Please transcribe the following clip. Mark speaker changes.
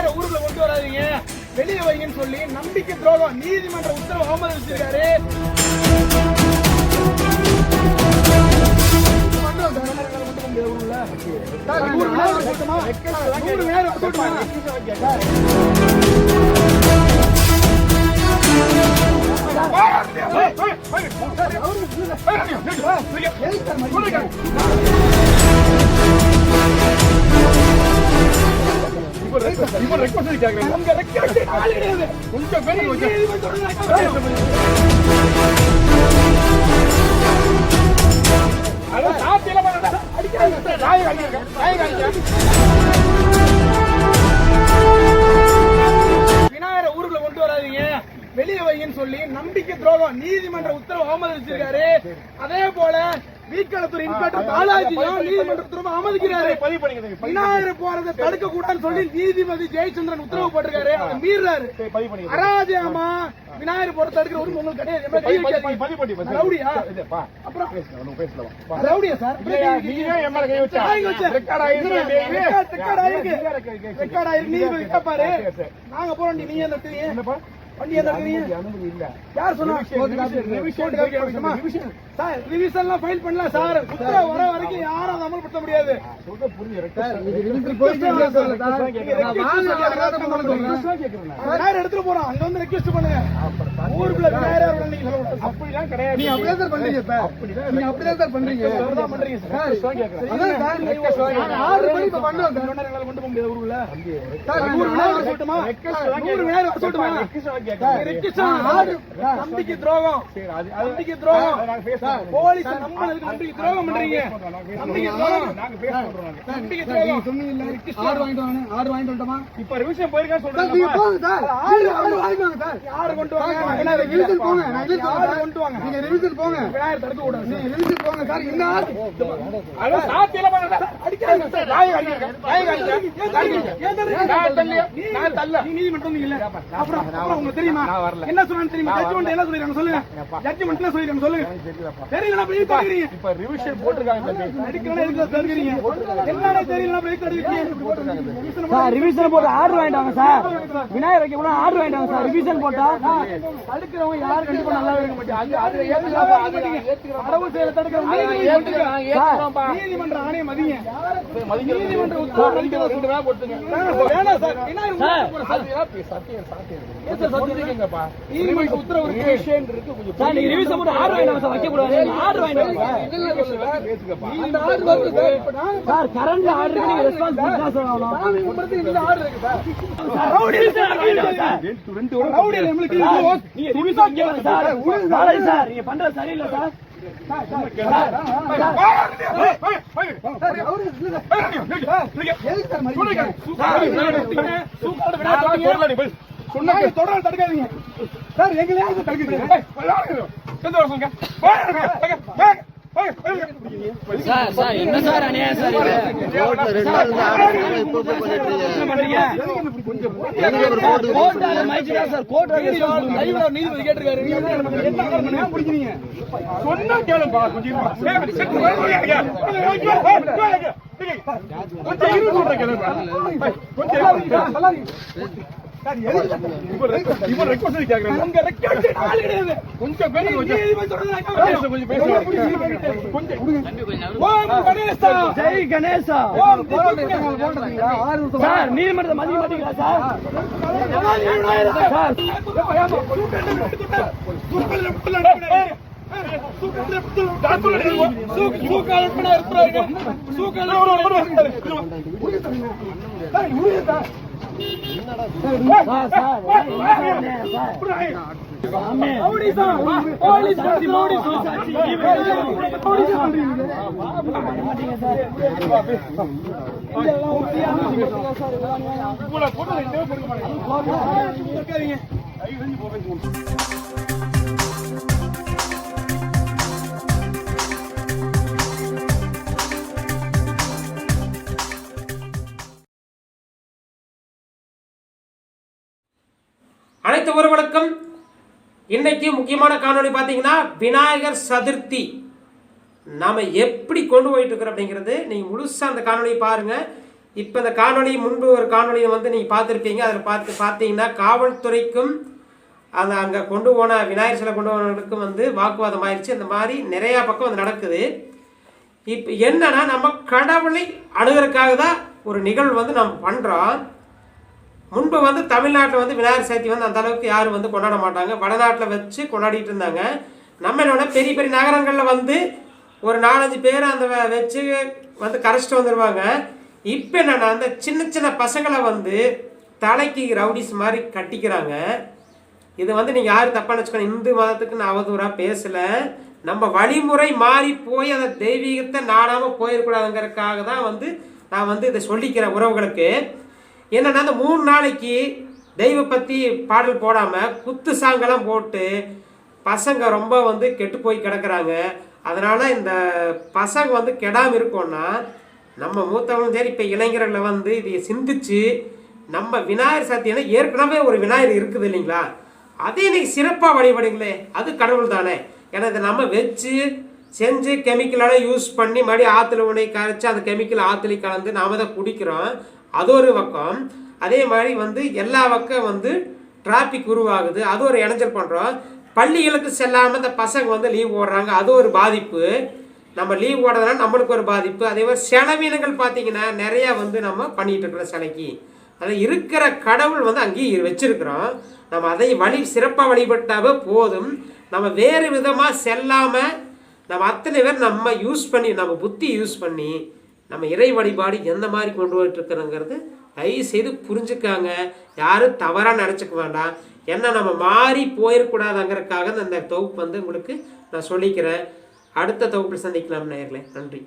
Speaker 1: விநாயகரை ஊருக்குள்ள கொண்டு வராதீங்க, வெளியே வைங்கன்னு சொல்லி நம்பிக்கை துரோகம் நீதிமன்ற உத்தரவு அவமதிச்சிருக்காரு. விநாயகரை ஊருக்குள்ள கொண்டு வராதீங்க, வெளியே வைங்கன்னு சொல்லி நம்பிக்கை துரோகம் நீதிமன்ற உத்தரவு அவமதிச்சிருக்காரு. அதே போல வீக்கலத்துறை இன்ஸ்பெக்டர் பாலாஜியும் நீதிமன்ற உத்தரவு அவமதிக்கிறாரு. விநாயகர் போறதை தடுக்க கூடாதுன்னு சொல்லி நீதிபதி ஜெயச்சந்திரன் உத்தரவு போட்டிருக்காரு. அதை மீறாரு. அராஜகமா விநாயகர் போற தடுக்கிற ஒரு உங்களுக்கு கிடையாது. ரவுடியா அப்புறம் ரவுடியா சார்? ரெக்கார்ட் ஆயிருக்கு. நீதிபதி கேட்பாரு, நாங்க போறோம், நீங்க என்ன தெரியும் வண்டி அனுமதி இல்ல. யார் சொன்னா? சார் ரிவிஷன்லாம் ஃபைல் பண்ணல சார். உத்தரவு வர வரைக்கும் யாரும் அதை அமல்படுத்த முடியாது. எடுத்துட்டு போறோம், அங்க வந்து ரெக்வெஸ்ட் பண்ணுங்க. ஊருக்குள்ள அப்படிலாம் கிடையாது. நீங்க அப்படியே சார் பண்றீங்க. நீங்க அப்படியே சார் பண்றீங்க. பண்றீங்க சார். ஆர்டர் பண்ணி இப்ப பண்ணோம் சார். கொண்டு போக முடியாது ஊருக்குள்ள. சார் 100 விநாயகர் சொல்லட்டுமா? 100 விநாயகர் சொல்லட்டுமா? நம்பிக்கை துரோகம், நம்பிக்கை துரோகம். போலீஸ் நம்மளுக்கு நம்பிக்கை துரோகம் பண்றீங்க. நம்பிக்கை துரோகம், நம்பிக்கை துரோகம். ஆர்டர் வாங்கிட்டு வாங்க. ஆர்டர் வாங்கிட்டு வந்துட்டோமா? இப்ப ரிவிஷன் போயிருக்கா சொல்றீங்க. நீங்க போங்க சார். ஆர்டர் வாங்கிட்டு சார். யார் கொண்டு வாங்க? விநாயகர் ரிவிஷன் போங்க. நான் இல்ல ஆர்டர் கொண்டு வாங்க. நீங்க ரிவிஷன் போங்க. விநாயகர் தடுக்க கூடாது. நீங்க ரிவிஷன் போங்க சார். இந்த ஆர்டர் அட சாத்தியல பண்ணல. அடிக்காதீங்க சார். நாய் அடிங்க. நான் தல்ல. நீ நீதிமன்றம் இல்ல. அப்புறம் உங்களுக்கு தெரியுமா என்ன சொன்னான்னு தெரியுமா? ஜட்ஜ்மென்ட் என்ன சொல்லிருக்காங்க சொல்லுங்க. ஜட்ஜ்மென்ட் என்ன சொல்லிருக்காங்க சொல்லுங்க. தெரியல அப்ப நீங்க தடுக்கிறீங்க. இப்ப ரிவிஷன் போட்டுருக்காங்க. அடிக்கணும் எதுக்கு தடுக்கிறீங்க? என்னன்னு தெரியல அப்ப எதுக்கு தடுக்கிறீங்க? சார் ரிவிஷன் போட்டு ஆர்டர் வாங்கிட்டாங்க சார். விநாயகர் வைக்க கூட ஆர்டர் வாங்கிட்டாங்க சார். ரிவிஷன் போட்டா தடுக்கிறவங்க யாரும் கண்டிப்பா நல்லா இருக்க மாட்டாங்க. அதுல ஏத்துக்கலாம். அரவு செயல தடுக்கிறவங்க நீதிமன்ற ஆணையம் மதிங்க. நீதிமன்ற உத்தரவு மதிக்க சொல்றதா போட்டுங்க. வேணாம் சார். விநாயகர் சத்தியம் சத்தியம் நீதிமன்ற உத்தரவு இருக்கு. விஷயம் இருக்கு. கொஞ்சம் சார் நீங்க ரிவிஷன் போட்டு ஆர்டர் வாங்கிட்டாங்க சார். வைக்க கூடாது. ஆர்டர் வாங்கிட்டாங்க சார். இந்த ஆர்டர் வருது சார். கரண்ட் ஆர்டருக்கு நீங்க ரெஸ்பான்ஸ் பண்ணா சார். ஆகணும் உங்களுக்கு இந்த ஆர்டர் இருக்கு சார். ரவுடி சார் ரெண்டு ரவுடி உங்களுக்கு நீங்க ரிவிஷன் இங்க வாங்க சார். சாரி சார் நீங்க பண்றது சரியில்லை சார். தடுக்காதீங்க சார். எங்களை சார் என்ன சார் அநியாயம் சார்? நீதிபதி கேட்டிருக்காரு. சொன்னா கேளுப்பா. நீதிமன்றத்தை மதிக்க மாட்டீங்களா சார்?
Speaker 2: அனைத்து உறவுகளுக்கும் இன்னைக்கு முக்கியமான காணொளி பார்த்தீங்கன்னா விநாயகர் சதுர்த்தி நாம எப்படி கொண்டு போயிட்டு இருக்கிறோம் அப்படிங்கிறது. நீங்க முழுசா அந்த காணொலியை பாருங்க. இப்போ இந்த காணொலி முன்பு ஒரு காணொலியை வந்து நீங்கள் பார்த்துருப்பீங்க. அதில் பார்த்தீங்கன்னா காவல்துறைக்கும் அந்த அங்கே கொண்டு போன விநாயகர் சிலை கொண்டு போனவர்களுக்கும் வந்து வாக்குவாதம் ஆயிடுச்சு. இந்த மாதிரி நிறையா பக்கம் வந்து நடக்குது. இப்போ என்னன்னா நம்ம கடவுளை அணுகிறதுக்காக தான் ஒரு நிகழ்வு வந்து நம்ம பண்ணுறோம். முன்பு வந்து தமிழ்நாட்டில் வந்து விநாயகர் சதுர்த்தி வந்து அந்த அளவுக்கு யாரும் வந்து கொண்டாட மாட்டாங்க. வடநாட்டில் வச்சு கொண்டாடிட்டு இருந்தாங்க. நம்ம என்னோட பெரிய பெரிய நகரங்களில் வந்து ஒரு 4-5 பேர் அந்த வச்சு வந்து கரைச்சிட்டு வந்துடுவாங்க. இப்போ என்னன்னா அந்த சின்ன சின்ன பசங்களை வந்து தலைக்கு ரவுடிஸ் மாதிரி கட்டிக்கிறாங்க. இது வந்து நீங்கள் யாரும் தப்பாக வச்சுக்கணும். இந்து மதத்துக்கு நான் அவதூறாக பேசலை. நம்ம வழிமுறை மாறி போய் அந்த தெய்வீகத்தை நாடாமல் போயிடக்கூடாதுங்கிறதுக்காக தான் வந்து நான் வந்து இதை சொல்லிக்கிறேன் உறவுகளுக்கு. என்னன்னா அந்த 3 நாளைக்கு தெய்வ பற்றி பாடல் போடாமல் குத்து சாங்கெல்லாம் போட்டு பசங்க ரொம்ப வந்து கெட்டு போய் கிடக்குறாங்க. அதனால் இந்த பசங்க வந்து கெடாமல் இருக்கோன்னா நம்ம மூத்தவங்களும் சரி இப்போ இளைஞர்களை வந்து இதை சிந்திச்சு நம்ம விநாயகர் சதுர்த்தினா ஏற்கனவே ஒரு விநாயகர் இருக்குது இல்லைங்களா, அதே இன்னைக்கு சிறப்பாக வழிபடுங்களே, அது கடவுள் தானே. ஏன்னா இதை நம்ம வச்சு செஞ்சு கெமிக்கலால் யூஸ் பண்ணி மறுபடியும் ஆற்றுல உணவை கரைச்சி அந்த கெமிக்கல் ஆற்றுல கலந்து நாம் தான் குடிக்கிறோம். அது ஒரு பக்கம். அதே மாதிரி வந்து எல்லா பக்கம் வந்து டிராஃபிக் உருவாகுது, அது ஒரு இடைஞ்சல் பண்ணுறோம். பள்ளிகளுக்கு செல்லாமல் இந்த பசங்க வந்து லீவ் ஓடுறாங்க, அது ஒரு பாதிப்பு. நம்ம லீவ் ஓடுறதுனால நம்மளுக்கு ஒரு பாதிப்பு. அதே மாதிரி செலவினங்கள் பார்த்தீங்கன்னா நிறையா வந்து நம்ம பண்ணிகிட்டு இருக்கிறோம் சிலைக்கு. அதை இருக்கிற கடவுள் வந்து அங்கேயும் வச்சிருக்கிறோம். நம்ம அதை சிறப்பாக வழிபட்டாவே போதும். நம்ம வேறு விதமாக செல்லாமல் நம்ம அத்தனை பேர் நம்ம யூஸ் பண்ணி நம்ம புத்தி யூஸ் பண்ணி நம்ம இறை வழிபாடு எந்த மாதிரி கொண்டு போயிட்டுருக்குறோங்கிறது தயவு செய்து புரிஞ்சுக்காங்க. யாரும் தவறாக நினச்சிக்க வேண்டாம். ஏன்னா நம்ம மாறி போயிடக்கூடாதுங்கிறதுக்காக இந்த தொகுப்பு வந்து உங்களுக்கு நான் சொல்லிக்கிறேன். அடுத்த தொகுப்பில் சந்திக்கலாம் நேயர்களே. நன்றி.